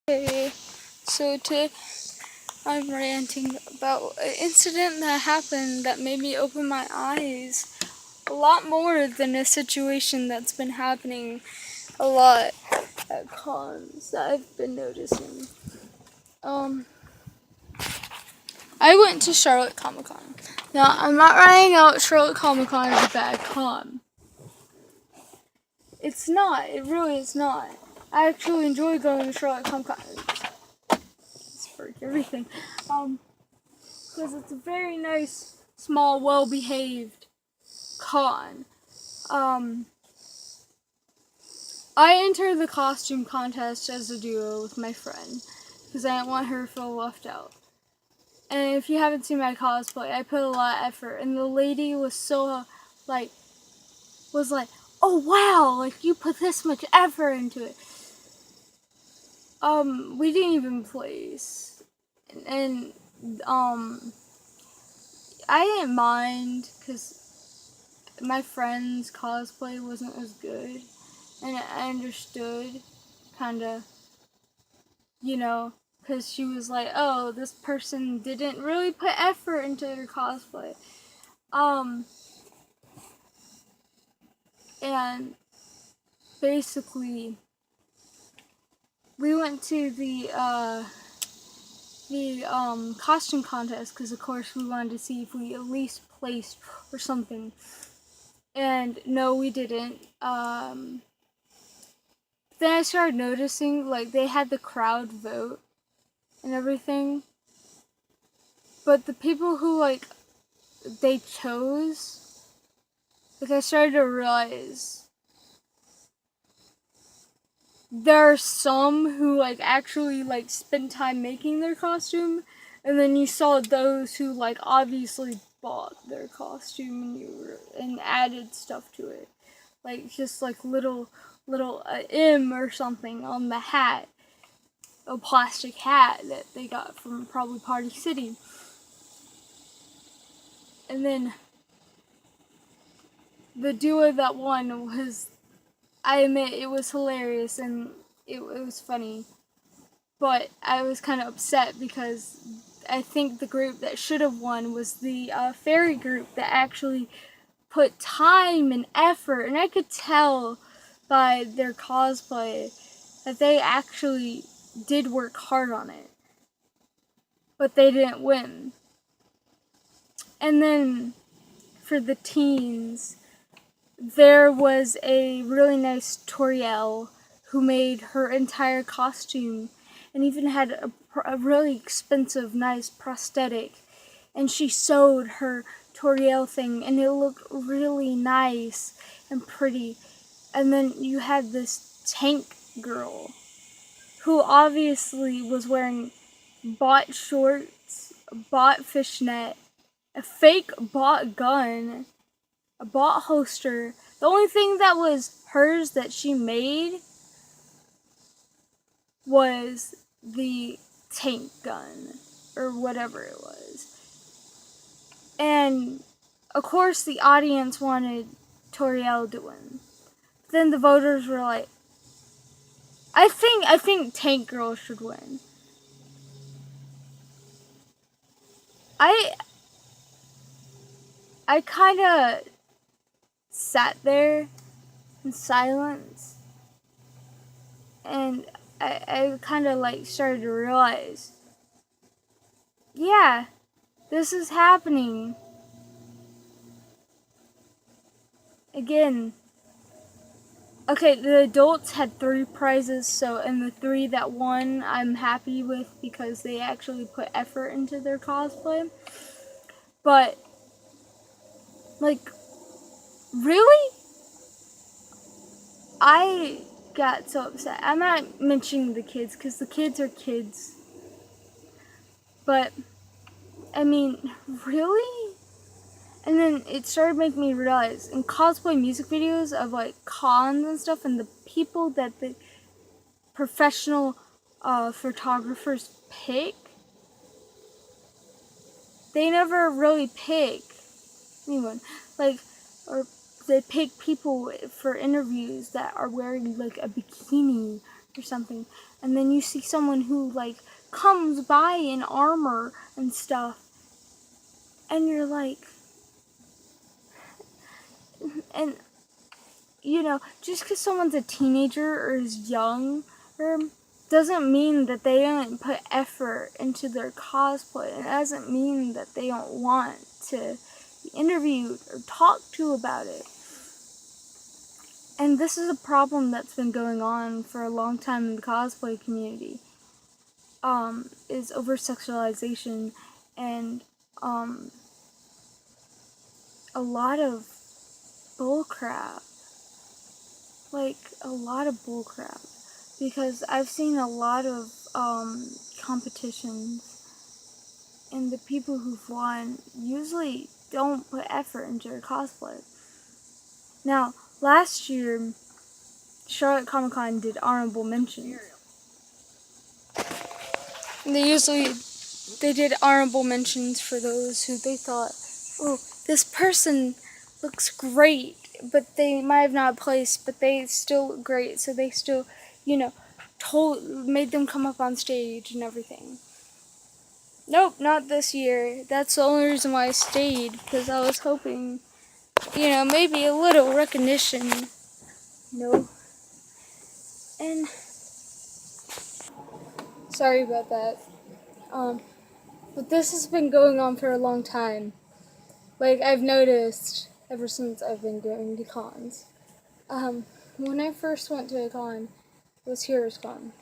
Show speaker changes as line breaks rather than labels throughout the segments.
Hey, so today I'm ranting about an incident that happened that made me open my eyes a lot more than a situation that's been happening a lot at cons that I've been noticing. I went to Charlotte Comic Con. Now, I'm not writing out Charlotte Comic Con as a bad con. It's not. It really is not. I actually enjoy going to Charlotte Comic Con. For everything. Because it's a very nice, small, well-behaved con. I entered the costume contest as a duo with my friend because I didn't want her to feel left out. And if you haven't seen my cosplay, I put a lot of effort, and the lady was so, was like, oh wow, like you put this much effort into it. We didn't even place. And I didn't mind because my friend's cosplay wasn't as good, and I understood, kinda, because she was like, oh, this person didn't really put effort into their cosplay. And basically, we went to the costume contest because, of course, we wanted to see if we at least placed or something. And no, we didn't. Then I started noticing, like, they had the crowd vote and everything. But the people who, they chose, I started to realize there are some who, actually, spend time making their costume. And then you saw those who, obviously bought their costume and added stuff to it. Just, little M or something on the hat. A plastic hat that they got from probably Party City. And then the duo that won was, I admit, it was hilarious and it was funny. But I was kind of upset because I think the group that should have won was the fairy group that actually put time and effort, and I could tell by their cosplay that they actually did work hard on it, but they didn't win. And then for the teens, there was a really nice Toriel who made her entire costume and even had a really expensive, nice prosthetic, and she sewed her Toriel thing, and it looked really nice and pretty. And then you had this tank girl who obviously was wearing bought shorts, a bought fishnet, a fake bought gun, a bought holster. The only thing that was hers that she made was the tank gun, or whatever it was. And, of course, the audience wanted Toriel to win. Then the voters were like, I think Tank Girl should win. I kind of sat there in silence, and I kind of started to realize, yeah, this is happening again. Okay, the adults had 3 prizes, and the 3 that won I'm happy with because they actually put effort into their cosplay. But, really? I got so upset. I'm not mentioning the kids because the kids are kids. But, I mean, really? And then it started making me realize in cosplay music videos of cons and stuff, and the people that the professional photographers pick, they never really pick anyone. Or they pick people for interviews that are wearing a bikini or something, and then you see someone who, like, comes by in armor and stuff, and you're like, and, you know, just because someone's a teenager or is young, doesn't mean that they don't put effort into their cosplay. It doesn't mean that they don't want to be interviewed or talked to about it. And this is a problem that's been going on for a long time in the cosplay community, is over-sexualization and a lot of bullcrap. Like, a lot of bullcrap. Because I've seen a lot of competitions, and the people who've won usually don't put effort into their cosplay. Now, last year, Charlotte Comic Con did honorable mentions. They did honorable mentions for those who they thought, oh, this person looks great, but they might have not placed, but they still look great, so they still, you know, made them come up on stage and everything. Nope, not this year. That's the only reason why I stayed, because I was hoping, you know, maybe a little recognition. No. And sorry about that. But this has been going on for a long time. Like, I've noticed ever since I've been going to cons. When I first went to a con, it was Heroes Con.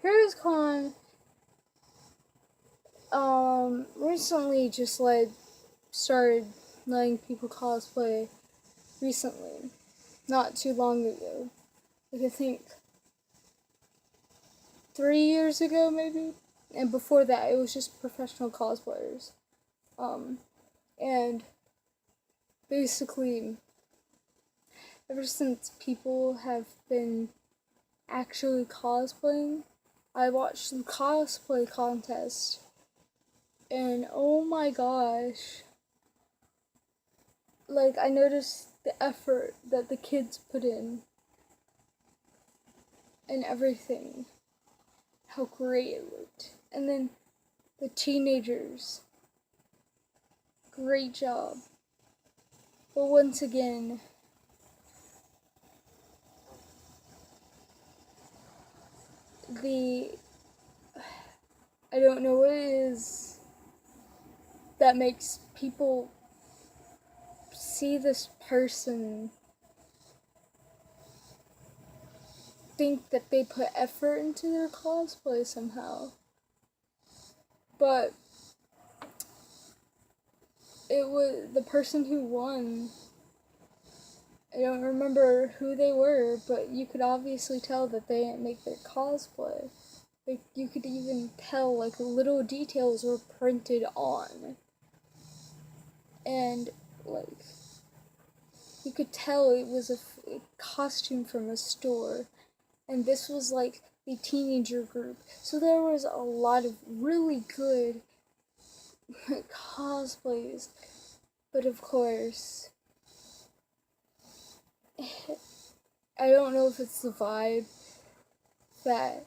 Heroes Con, recently just, like, started letting people cosplay recently. Not too long ago. Like, I think 3 years ago, maybe? And before that, it was just professional cosplayers. And basically, ever since people have been actually cosplaying, I watched the cosplay contest, and oh my gosh, like, I noticed the effort that the kids put in, and everything, how great it looked. And then the teenagers, great job. But once again, I don't know what it is that makes people see this person, think that they put effort into their cosplay somehow. But it was the person who won. I don't remember who they were, but you could obviously tell that they didn't make their cosplay. Like, you could even tell, like, little details were printed on. And, like, you could tell it was a costume from a store. And this was, like, the teenager group. So there was a lot of really good cosplays. But of course, I don't know if it's the vibe that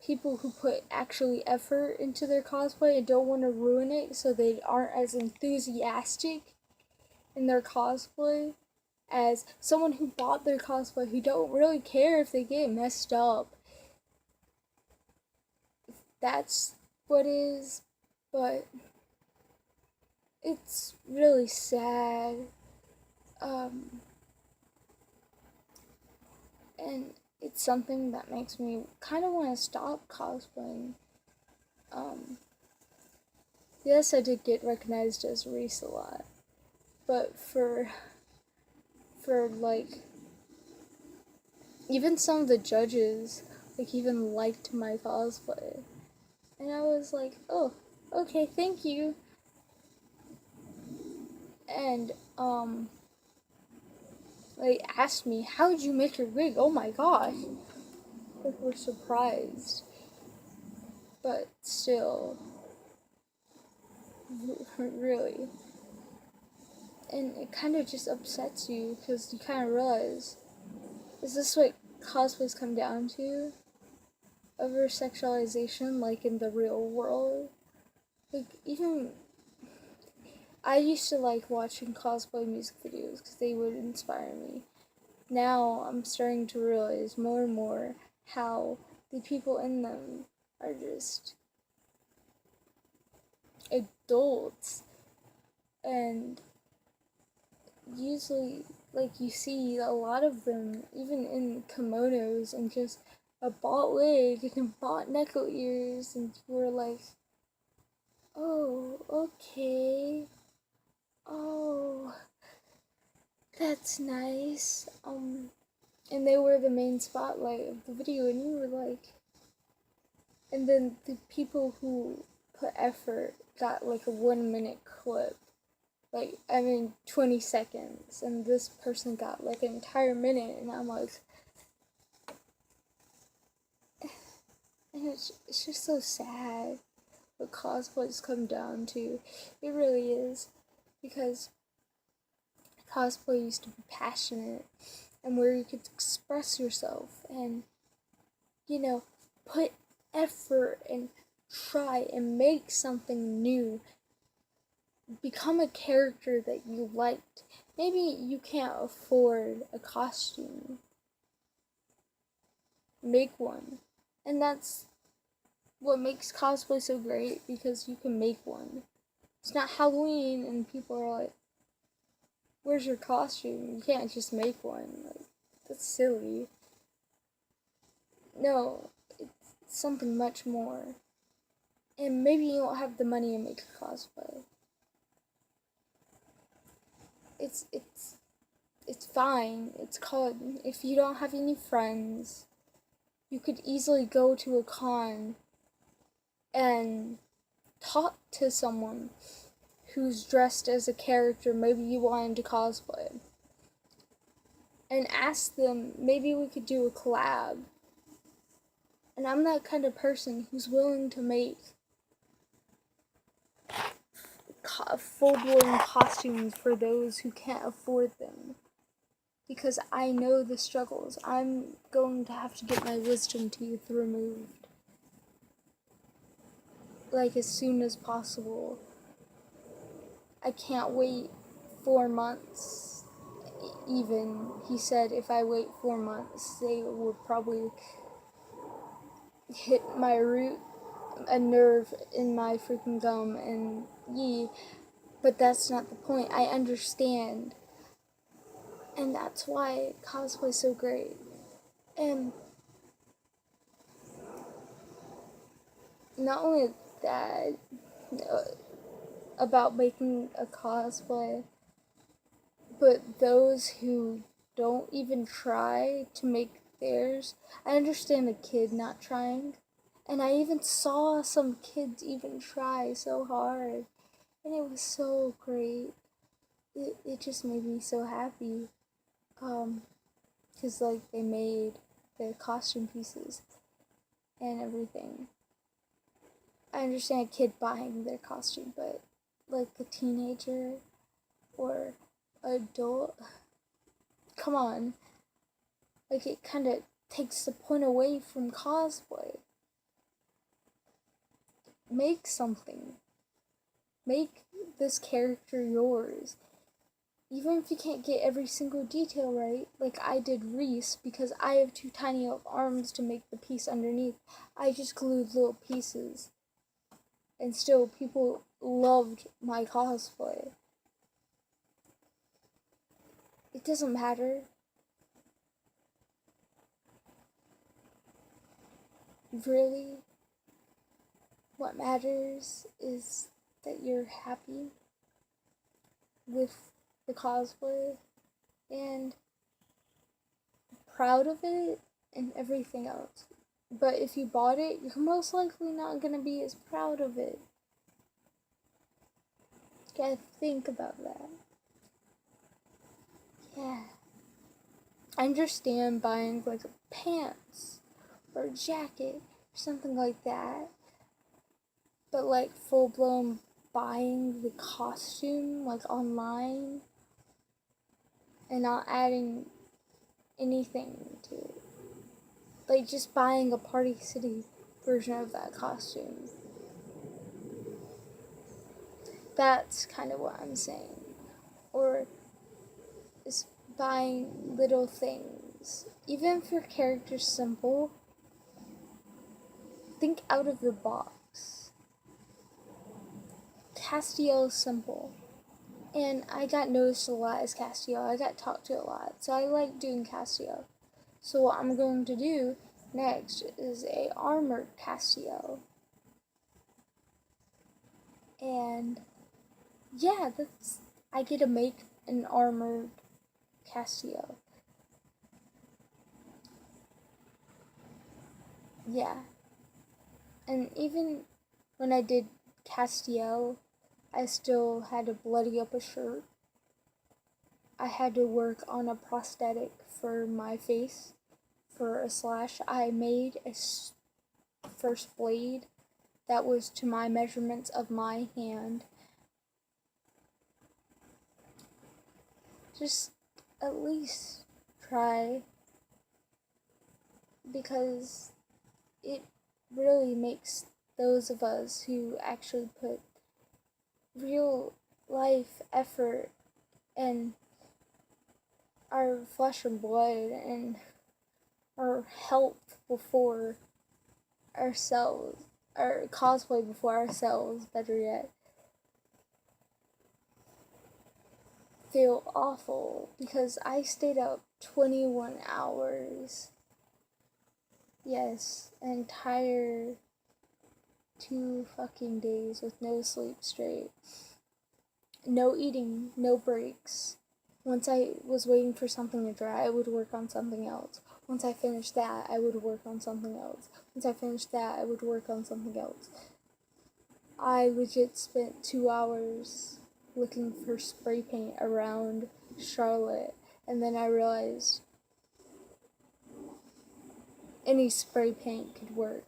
people who put actually effort into their cosplay and don't want to ruin it, so they aren't as enthusiastic in their cosplay as someone who bought their cosplay, who don't really care if they get messed up. That's what it is, but it's really sad. And it's something that makes me kind of want to stop cosplaying. Yes, I did get recognized as a race a lot, but for like, even some of the judges, like, even liked my cosplay, and I was like, oh, okay, thank you. And they asked me, how did you make your wig? Oh my gosh. Like, we're surprised. But still, really. And it kind of just upsets you, because you kind of realize, is this what cosplays come down to over sexualization, like in the real world. Like, even I used to like watching cosplay music videos because they would inspire me. Now I'm starting to realize more and more how the people in them are just adults, and usually, like, you see a lot of them even in kimonos and just a bought wig and a bought knuckle ears, and you were like, oh, okay, oh, that's nice. And they were the main spotlight of the video, and you were like, and then the people who put effort got like a 1 minute clip, like, 20 seconds, and this person got like an entire minute, and I'm like, and it's just so sad what cosplays come down to. It really is, because cosplay used to be passionate, and where you could express yourself, and, put effort and try and make something new, become a character that you liked. Maybe you can't afford a costume, make one. And that's what makes cosplay so great, because you can make one. It's not Halloween and people are like, where's your costume? You can't just make one. Like, that's silly. No, it's something much more. And maybe you don't have the money to make a cosplay. It's fine. It's called, if you don't have any friends, you could easily go to a con and talk to someone who's dressed as a character maybe you wanted to cosplay, and ask them, maybe we could do a collab. And I'm that kind of person who's willing to make full-blown costumes for those who can't afford them, because I know the struggles. I'm going to have to get my wisdom teeth removed, like, as soon as possible. I can't wait 4 months. Even, he said if I wait 4 months, they will probably hit my root, a nerve in my freaking gum, and but that's not the point. I understand. And that's why cosplay's so great. And not only that, about making a cosplay, but those who don't even try to make theirs. I understand the kid not trying, and I even saw some kids even try so hard, and it was so great. It just made me so happy, because, like, they made the costume pieces and everything. I understand a kid buying their costume, but, like, a teenager or adult, come on. Like, it kind of takes the point away from cosplay. Make something. Make this character yours. Even if you can't get every single detail right, like I did Reese, because I have too tiny of arms to make the piece underneath. I just glued little pieces. And still, people loved my cosplay. It doesn't matter. Really, what matters is that you're happy with the cosplay and proud of it and everything else. But if you bought it, you're most likely not going to be as proud of it. You gotta think about that. Yeah. I understand buying, like, pants or a jacket or something like that. But, like, full-blown buying the costume, like, online, and not adding anything to it. like just buying a Party City version of that costume. That's kind of what I'm saying. Or is buying little things. Even if your character's simple, think out of the box. Castiel is simple. And I got noticed a lot as Castiel. I got talked to a lot. So I like doing Castiel. So what I'm going to do next is a armored Castiel. And yeah, I get to make an armored Castiel. Yeah. And even when I did Castiel, I still had to bloody up a shirt. I had to work on a prosthetic for my face, for a slash. I made a first blade that was to my measurements of my hand. Just at least try, because it really makes those of us who actually put real life effort and our flesh and blood and our health before ourselves, our cosplay before ourselves, better yet, feel awful, because I stayed up 21 hours. Yes, an entire 2 fucking days with no sleep straight. No eating, no breaks. Once I was waiting for something to dry, I would work on something else. Once I finished that, I would work on something else. Once I finished that, I would work on something else. I legit spent 2 hours looking for spray paint around Charlotte, and then I realized any spray paint could work.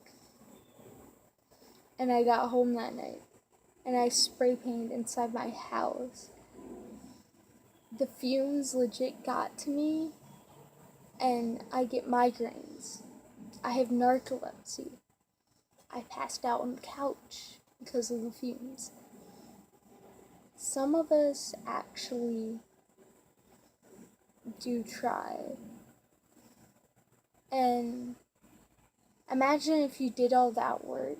And I got home that night, and I spray painted inside my house. The fumes legit got to me, and I get migraines. I have narcolepsy. I passed out on the couch because of the fumes. Some of us actually do try. And imagine if you did all that work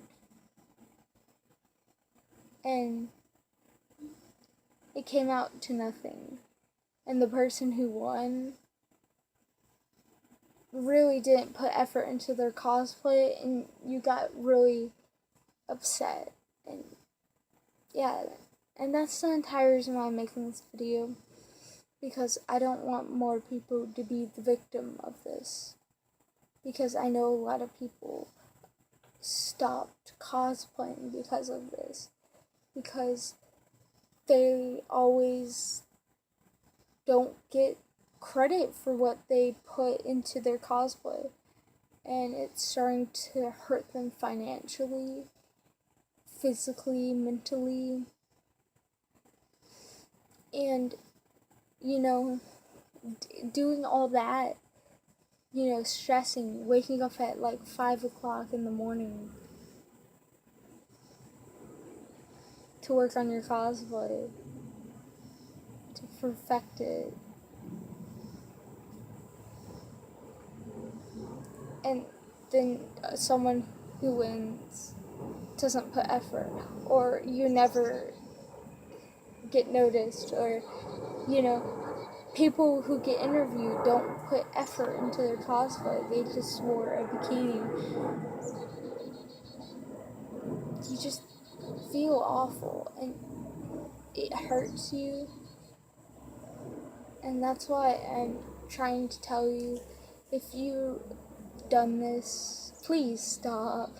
and it came out to nothing. And the person who won really didn't put effort into their cosplay, and you got really upset. And yeah, and that's the entire reason why I'm making this video, because I don't want more people to be the victim of this. Because I know a lot of people stopped cosplaying because of this. Because they always don't get credit for what they put into their cosplay. And it's starting to hurt them financially, physically, mentally. And, doing all that, stressing, waking up at like 5 o'clock in the morning to work on your cosplay, to perfect it. And then someone who wins doesn't put effort, or you never get noticed, or, people who get interviewed don't put effort into their cosplay. They just wore a bikini. You just feel awful, and it hurts you. And that's why I'm trying to tell you, if you've done this, please stop.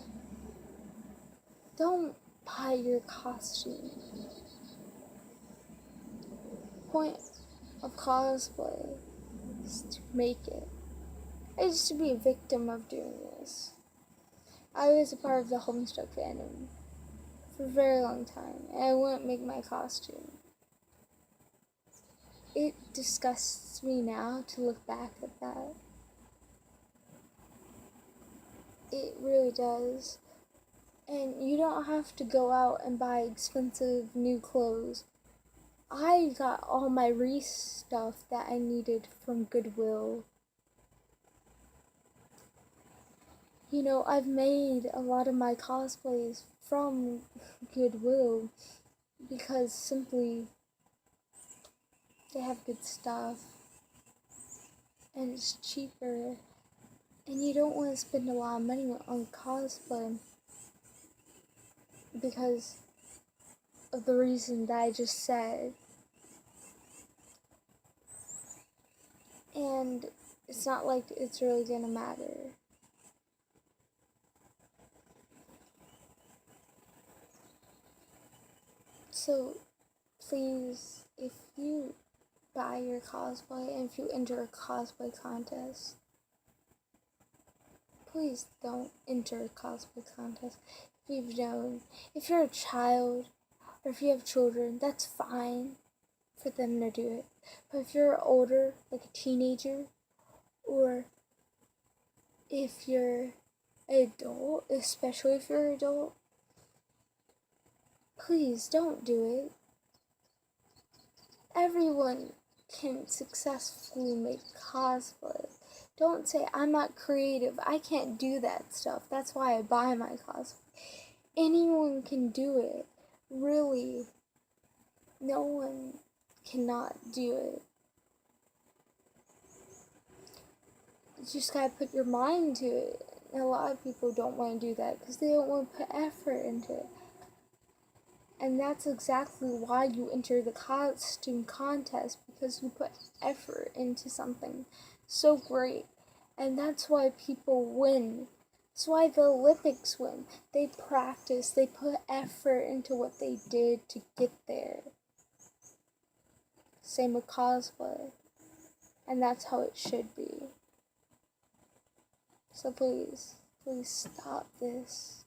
Don't buy your costume. Point of cosplay is to make it. I used to be a victim of doing this. I was a part of the Homestuck fandom for a very long time, and I wouldn't make my costume. It disgusts me now to look back at that. It really does. And you don't have to go out and buy expensive new clothes. I got all my Reese stuff that I needed from Goodwill. You know, I've made a lot of my cosplays from Goodwill because simply they have good stuff and it's cheaper, and you don't want to spend a lot of money on cosplay because of the reason that I just said. And it's not like it's really gonna matter. So please, if you buy your cosplay and if you enter a cosplay contest, please don't enter a cosplay contest. If you're a child or if you have children, that's fine for them to do it. But if you're older, like a teenager, or if you're an adult, especially if you're an adult, please don't do it. Everyone can successfully make cosplay. Don't say, I'm not creative, I can't do that stuff, that's why I buy my cosplay. Anyone can do it. Really. No one cannot do it. You just gotta put your mind to it. And a lot of people don't want to do that because they don't want to put effort into it. And that's exactly why you enter the costume contest, because you put effort into something so great. And that's why people win. That's why the Olympics win. They practice, they put effort into what they did to get there. Same with cosplay. And that's how it should be. So please stop this.